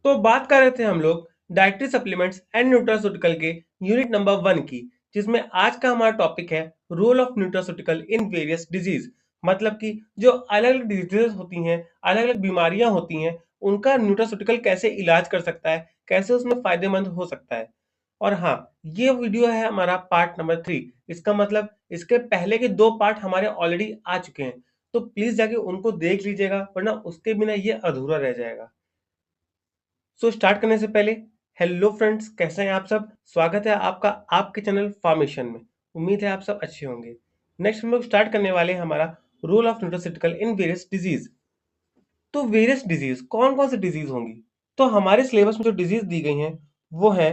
तो बात कर रहे थे हम लोग डाइटरी सप्लीमेंट्स एंड न्यूट्रास्यूटिकल के यूनिट नंबर 1 की, जिसमें आज का हमारा टॉपिक है role of nutraceutical in various disease. मतलब कि जो अलग अलग डिजीजेस होती हैं, अलग अलग बीमारियां होती हैं, उनका न्यूट्रास्यूटिकल कैसे इलाज कर सकता है, कैसे उसमें फायदेमंद हो सकता है। और हाँ, ये वीडियो है हमारा पार्ट नंबर 3। इसका मतलब इसके पहले के 2 पार्ट हमारे ऑलरेडी आ चुके हैं, तो प्लीज जाके उनको देख लीजिएगा, वरना उसके बिना ये अधूरा रह जाएगा। स्टार्ट करने से पहले, हेलो फ्रेंड्स, कैसे हैं आप सब। स्वागत है आपका आपके चैनल फॉर्मेशन में। उम्मीद है आप सब अच्छे होंगे। नेक्स्ट हम लोग स्टार्ट करने वाले हैं हमारा role of nutraceutical in various disease. तो वेरियस डिजीज कौन कौन सी डिजीज होंगी? तो हमारे सिलेबस में जो डिजीज दी गई हैं वो है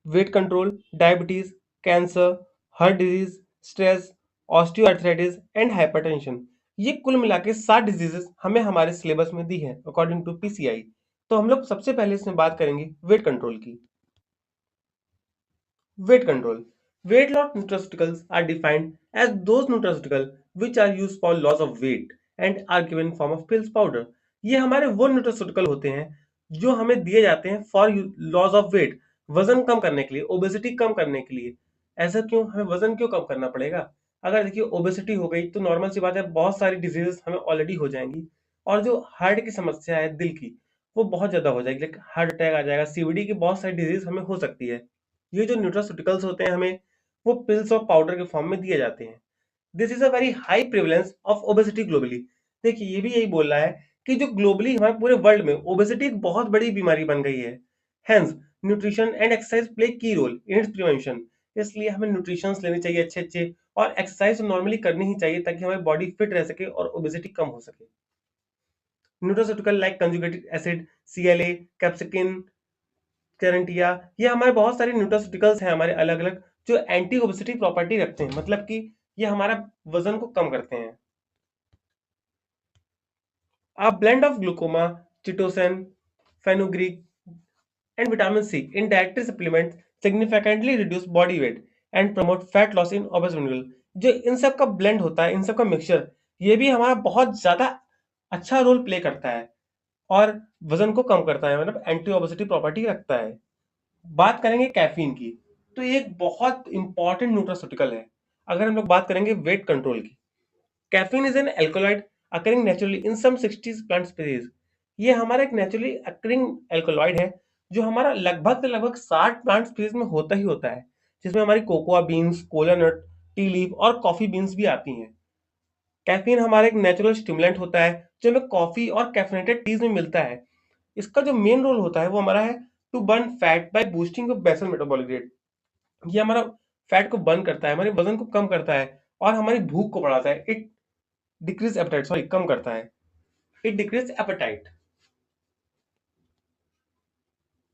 weight control, diabetes, cancer, heart disease, stress, osteoarthritis and hypertension. ये कुल मिला के 7 डिजीजेस हमें हमारे सिलेबस में दी है अकॉर्डिंग टू पीसीआई। तो हम लोग सबसे पहले इसमें बात करेंगे वेट कंट्रोल की। Weight control, weight loss nutraceuticals are defined as those nutraceuticals which are used for loss of weight and are given in form of pills powder। ये हमारे वो न्यूट्रास्यूटिकल होते हैं जो हमें दिए जाते हैं फॉर लॉस ऑफ वेट, वजन कम करने के लिए, ओबेसिटी कम करने के लिए। ऐसा क्यों? हमें वजन क्यों कम करना पड़ेगा? अगर देखिए ओबेसिटी हो गई तो नॉर्मल सी बात है, बहुत सारी डिजीजेस हमें ऑलरेडी हो जाएंगी। और जो हार्ट की समस्या है, दिल की, वो बहुत ज्यादा हो जाएगी, लाइक हार्ट अटैक आ जाएगा, सीवीडी की बहुत सारी डिजीज हमें हो सकती है। ये जो न्यूट्रास्यूटिकल्स होते हैं हमें वो पिल्स और पाउडर के फॉर्म में दिए जाते हैं। This is a very high prevalence of obesity globally. देखिए ये भी यही बोल रहा है कि जो ग्लोबली हमारे पूरे वर्ल्ड में ओबेसिटी एक बहुत बड़ी बीमारी बन गई है। Hence nutrition and exercise play की रोल इन इट्स प्रिवेंशन। इसलिए हमें न्यूट्रिशन लेने चाहिए अच्छे अच्छे, और एक्सरसाइज नॉर्मली करनी ही चाहिए ताकि हमारी बॉडी फिट रह सके और ओबेसिटी कम हो सके। Nutraceutical like conjugated acid, CLA, capsaicin, charantia, ये हमारे बहुत सारे न्यूट्रास्यूटिकल्स हैं हमारे अलग अलग, जो एंटी ओबेसिटी प्रॉपर्टी रखते हैं। मतलब कि ये हमारा वजन को कम करते हैं। A blend of glucoma, chitosan, fenugreek, and vitamin C in dietary supplements significantly reduce body weight and promote fat loss in obese individual। जो इन सब का ब्लेंड होता है, इन सब का मिक्सचर, ये भी हमारा बहुत ज्यादा अच्छा रोल प्ले करता है और वजन को कम करता है, मतलब एंटी ओबेसिटी प्रॉपर्टी रखता है। बात करेंगे कैफीन की, तो ये एक बहुत इंपॉर्टेंट न्यूट्रास्यूटिकल है। अगर हम लोग बात करेंगे वेट कंट्रोल की, caffeine is an alkaloid occurring naturally in some 60 plant species. ये हमारा एक नेचुरली अकरिंग एल्कोलॉइड है जो हमारा लगभग से लगभग 60 प्लांट स्पीसीज में होता ही होता है, जिसमें हमारी कोकोआ बीन्स, कोला नट, टी लीफ और कॉफी बीन्स भी आती हैं। कैफीन हमारा एक नेचुरल स्टिमुलेंट होता है जो हमें कॉफी और कैफिनेटेड टीज में मिलता है। इसका जो मेन रोल होता है वो हमारा है to burn fat by boosting basal metabolic rate. ये हमारा फैट को बर्न करता है, हमारे वजन को कम करता है और हमारी भूख को बढ़ाता है। इट डिक्रीज एपेटाइट, सॉरी, कम करता है। It decreases appetite.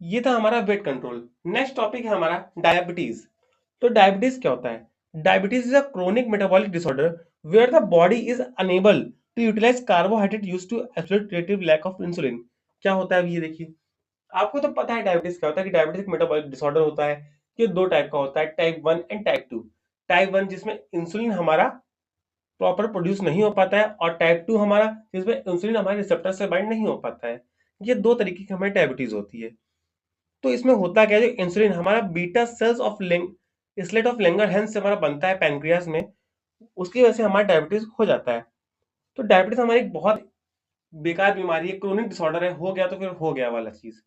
ये था हमारा वेट कंट्रोल। नेक्स्ट टॉपिक है हमारा डायबिटीज। तो डायबिटीज क्या होता है? Diabetes is a chronic metabolic disorder where the body is unable to utilise carbohydrate used to absolute relative lack of insulin. क्या होता है अब ये देखिए, आपको तो पता है डायबिटीज क्या होता है, कि डायबिटीज एक मेटाबॉलिक डिसऑर्डर होता है। ये दो टाइप का होता है, टाइप 1 एंड टाइप 2। टाइप 1 जिसमें इंसुलिन हमारा प्रॉपर प्रोड्यूस नहीं हो पाता है, और टाइप 2 हमारा जिसमें इंसुलिन हमारे रिसेप्टर से बाइंड नहीं हो पाता है। ये दो तरीके की हमें डायबिटीज होती है। तो इसमें होता क्या है, जो इंसुलिन हमारा beta cells of slate of लेंगर से हमारा बनता है पैनक्रियास में, उसकी वजह से हमारा डायबिटीज हो जाता है। तो डायबिटीज हमारी एक बहुत बेकार बीमारी है, क्रोनिक डिसऑर्डर है, हो गया तो फिर हो गया वाला चीज।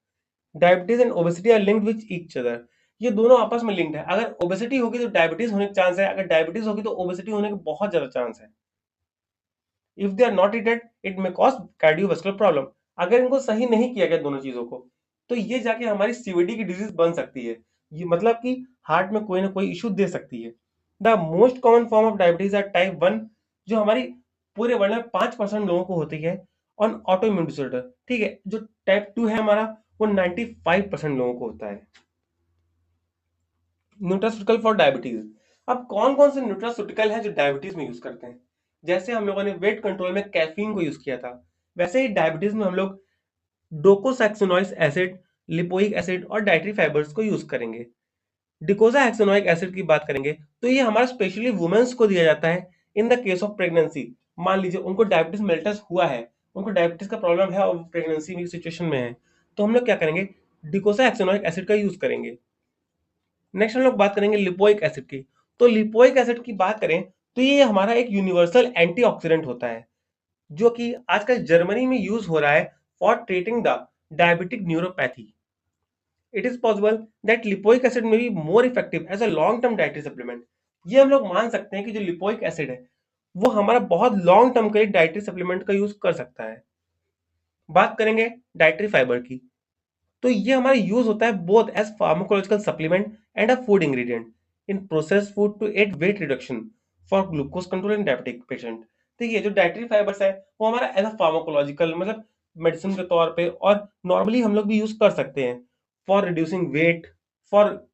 Diabetes and obesity are linked with each other. ये दोनों आपस में लिंक्ड है। अगर ओबेसिटी होगी तो डायबिटीज होने का चांस है, अगर डायबिटीज होगी तो ओबेसिटी होने का बहुत ज्यादा चांस है। If they are not treated it may cause cardiovascular problem. अगर इनको सही नहीं किया गया दोनों चीजों को, तो ये जाके हमारी सीवीडी की डिजीज बन सकती है। ये मतलब कि हार्ट में कोई ना कोई इशू दे सकती है। The most common form of diabetes are type 1, जो हमारी पूरे वर्ल्ड में 5% लोगों को होती है, और ऑटो इम्यून डिसऑर्डर। ठीक है, जो टाइप 2 है हमारा, वो 95% लोगों को होता है। Nutraceutical for diabetes. अब कौन कौन से न्यूट्रास्यूटिकल है जो डायबिटीज में यूज करते हैं? जैसे हम लोगों ने वेट कंट्रोल में कैफीन को यूज किया था, वैसे ही डायबिटीज में हम लोग डोकोसाक्सिनोइक एसिड, लिपोइक एसिड और डाइटरी फाइबर्स को यूज करेंगे। डिकोसाहेक्सानोइक एसिड की बात करेंगे तो ये हमारा स्पेशली वुमेन्स को दिया जाता है in the case of pregnancy. मान लीजिए उनको डायबिटीज मेलिटस हुआ है, उनको डायबिटीज का प्रॉब्लम है और प्रेगनेंसी की सिचुएशन में है, तो हम लोग क्या करेंगे, डिकोसाहेक्सेनोइक एसिड का यूज करेंगे। नेक्स्ट हम लोग बात करेंगे लिपोइक एसिड की। तो लिपोइक एसिड की बात करें तो ये हमारा एक यूनिवर्सल एंटीऑक्सीडेंट होता है, जो कि आजकल जर्मनी में यूज हो रहा है for treating the diabetic neuropathy. It is possible that lipoic acid may be more effective as a long term dietary supplement. ये हम लोग मान सकते हैं कि जो लिपोइक एसिड है वो हमारा बहुत लॉन्ग टर्म के लिए डाइटरी सप्लीमेंट का यूज कर सकता है। बात करेंगे डाइटरी फाइबर की, तो ये हमारा यूज होता है both as pharmacological supplement and a food ingredient in processed food to aid weight reduction for glucose control in diabetic patient. देखिए जो डाइटरी फाइबर्स है वो हमारा एज अ फार्माकोलॉजिकल मतलब मेडिसिन के तौर पे और नॉर्मली हम लोग भी यूज कर सकते हैं for reducing weight, for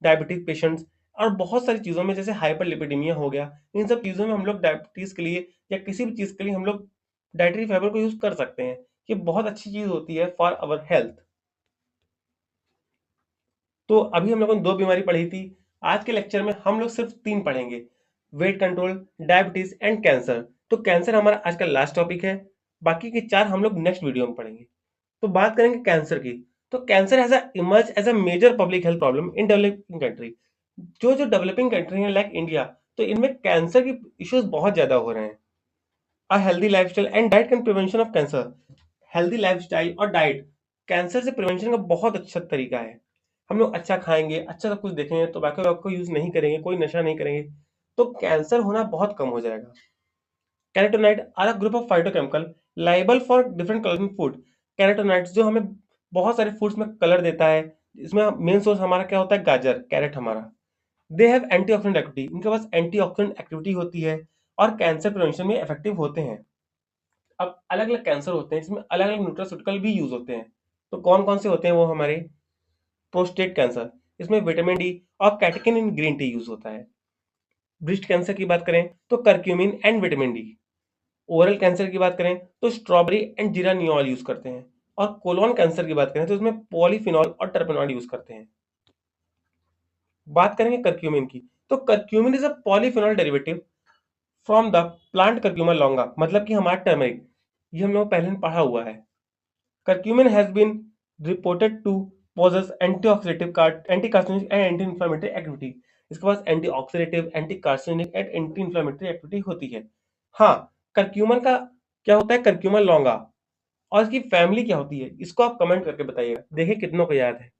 diabetic patients और बहुत सारी चीज़ों में, जैसे हाइपरलिपिडेमिया हो गया, इन सब चीज़ों में हम लोग डायबिटीज़ के लिए या किसी भी चीज़ के लिए हम लोग डाइटरी फाइबर को यूज़ कर सकते हैं। ये बहुत अच्छी चीज़ होती है फॉर आवर हेल्थ। तो अभी हम लोगों ने 2 बीमारी पढ़ी थी। आज के लेक्चर में हम लोग सिर्फ 3 पढ़ेंगे, weight control, diabetes and cancer. तो कैंसर हमारा आज का लास्ट टॉपिक है, बाकी के 4 हम लोग नेक्स्ट वीडियो में पढ़ेंगे। तो बात करेंगे कैंसर की। तो cancer has emerge as a major public health problem in developing country. जो डेवलपिंग कंट्री है लाइक इंडिया, तो इनमें कैंसर की इश्यूज बहुत ज्यादा हो रहे हैं। A healthy lifestyle and diet can prevention of cancer. Healthy lifestyle और डाइट कैंसर से प्रिवेंशन का बहुत अच्छा तरीका है। हम लोग अच्छा खाएंगे, अच्छा सब कुछ देखेंगे, टोबैको वैको यूज नहीं करेंगे, कोई नशा नहीं करेंगे, तो कैंसर होना बहुत कम हो जाएगा। Carotenoid are a group of phytochemical liable for different colouring food. Carotenoids जो हमें बहुत सारे फूड्स में कलर देता है, इसमें मेन सोर्स हमारा क्या होता है, गाजर, कैरेट हमारा। दे हैव एंटीऑक्सीडेंट एक्टिविटी, इनके पास एंटीऑक्सीडेंट एक्टिविटी होती है और कैंसर प्रिवेंशन में इफेक्टिव होते हैं। अब अलग अलग कैंसर होते हैं, इसमें अलग अलग न्यूट्रास्यूटिकल भी यूज होते हैं। तो कौन कौन से होते हैं वो हमारे, प्रोस्टेट कैंसर, इसमें विटामिन डी और कैटेकिन इन ग्रीन टी यूज होता है। ब्रेस्ट कैंसर की बात करें तो curcumin and vitamin D. Oral cancer की बात करें तो स्ट्रॉबेरी एंड जीरानियोल यूज करते हैं। और कोलोन कैंसर की बात करें तो इसमें पॉलीफिनॉल और टर्पेनॉइड यूज करते हैं। बात करेंगे करक्यूमिन की, तो curcumin is a polyphenol derivative from the plant Curcuma longa, मतलब कि हमारा टर्मरिक। ये हम लोग पहले पढ़ा हुआ है। Curcumin has been reported to possess antioxidative anti carcinogenic and anti inflammatory activity. इसके पास antioxidative, anti carcinogenic and anti inflammatory activity होती है। हाँ, करक्यूमन का क्या होता है, करक्यूमा लॉन्गा, और इसकी फैमिली क्या होती है, इसको आप कमेंट करके बताइएगा, देखिए कितनों को याद है।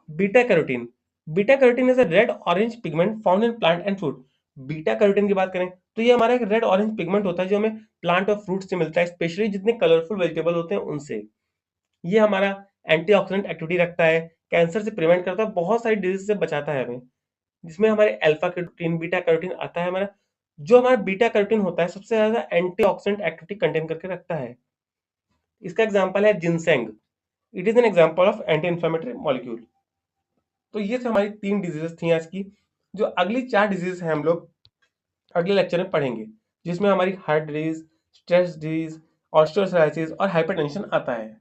Beta carotene. Beta carotene is a red orange pigment found in plant and fruit. Beta carotene की बात करें तो ये हमारा एक रेड ऑरेंज पिगमेंट होता है जो हमें प्लांट और फ्रूट से मिलता है, स्पेशली जितने कलरफुल वेजिटेबल होते हैं उनसे। ये हमारा एंटीऑक्सीडेंट एक्टिविटी रखता है, कैंसर से प्रिवेंट करता है, बहुत सारी डिजीज से बचाता है हमें, जिसमें हमारे अल्फा कैरोटीन, बीटा कैरोटीन आता है हमारा। जो हमारा बीटा कैरोटीन होता है सबसे ज्यादा एंटीऑक्सीडेंट एक्टिविटी कंटेन करके रखता है। इसका एग्जांपल है ginseng. It is an example of anti inflammatory molecule. तो ये तो हमारी 3 डिजीजेस थी आज की। जो अगली 4 डिजीज है हम लोग अगले लेक्चर में पढ़ेंगे, जिसमें हमारी heart disease, stress disease, osteoarthritis और हाइपरटेंशन आता है।